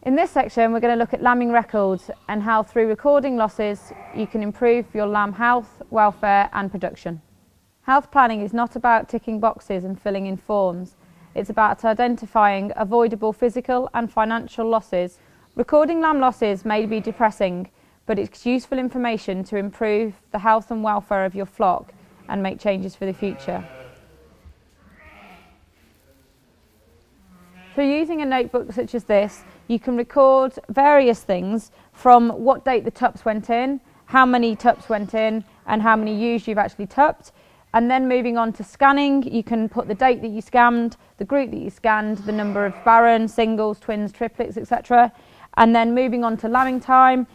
In this section, we're going to look at lambing records and how through recording losses you can improve your lamb health, welfare and production. Health planning is not about ticking boxes and filling in forms. It's about identifying avoidable physical and financial losses. Recording lamb losses may be depressing, but it's useful information to improve the health and welfare of your flock and make changes for the future. Through using a notebook such as this, you can record various things from what date the tups went in, how many tups went in, and how many ewes you've actually tupped. And then moving on to scanning, you can put the date that you scanned, the group that you scanned, the number of barren, singles, twins, triplets, etc. And then moving on to lambing time,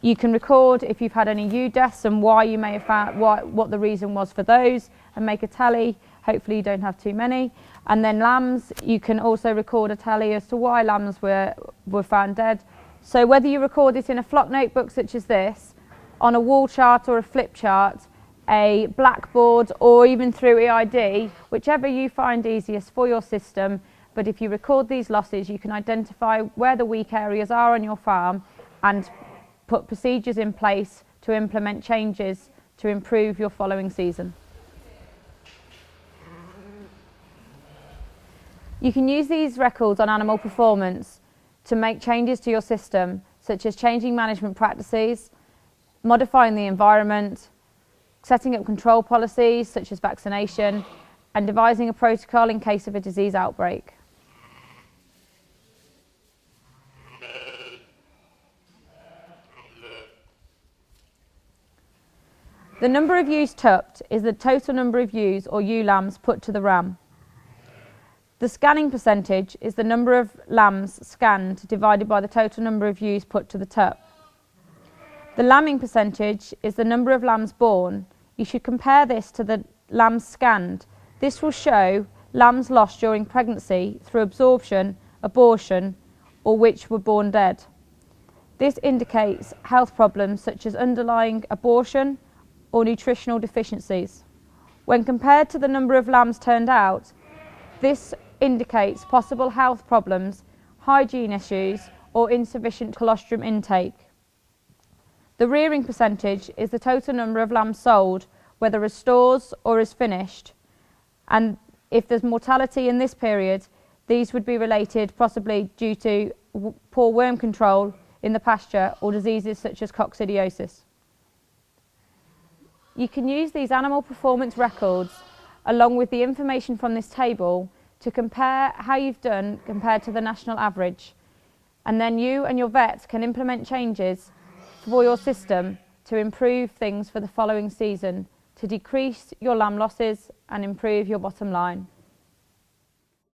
you can record if you've had any ewe deaths and why you may have found what the reason was for those, and make a tally. Hopefully you don't have too many. And then lambs, you can also record a tally as to why lambs were found dead. So whether you record it in a flock notebook such as this, on a wall chart or a flip chart, a blackboard, or even through EID, whichever you find easiest for your system. But if you record these losses, you can identify where the weak areas are on your farm and put procedures in place to implement changes to improve your following season. You can use these records on animal performance to make changes to your system, such as changing management practices, modifying the environment, setting up control policies such as vaccination, and devising a protocol in case of a disease outbreak. The number of ewes tupped is the total number of ewes or ewe lambs put to the ram. The scanning percentage is the number of lambs scanned divided by the total number of ewes put to the tup. The lambing percentage is the number of lambs born. You should compare this to the lambs scanned. This will show lambs lost during pregnancy through absorption, abortion, or which were born dead. This indicates health problems such as underlying abortion or nutritional deficiencies. When compared to the number of lambs turned out, this indicates possible health problems, hygiene issues, or insufficient colostrum intake. The rearing percentage is the total number of lambs sold, whether as stores or as finished, and if there's mortality in this period, these would be related possibly due to poor worm control in the pasture or diseases such as coccidiosis. You can use these animal performance records along with the information from this table to compare how you've done compared to the national average, and then you and your vets can implement changes for your system to improve things for the following season, to decrease your lamb losses and improve your bottom line.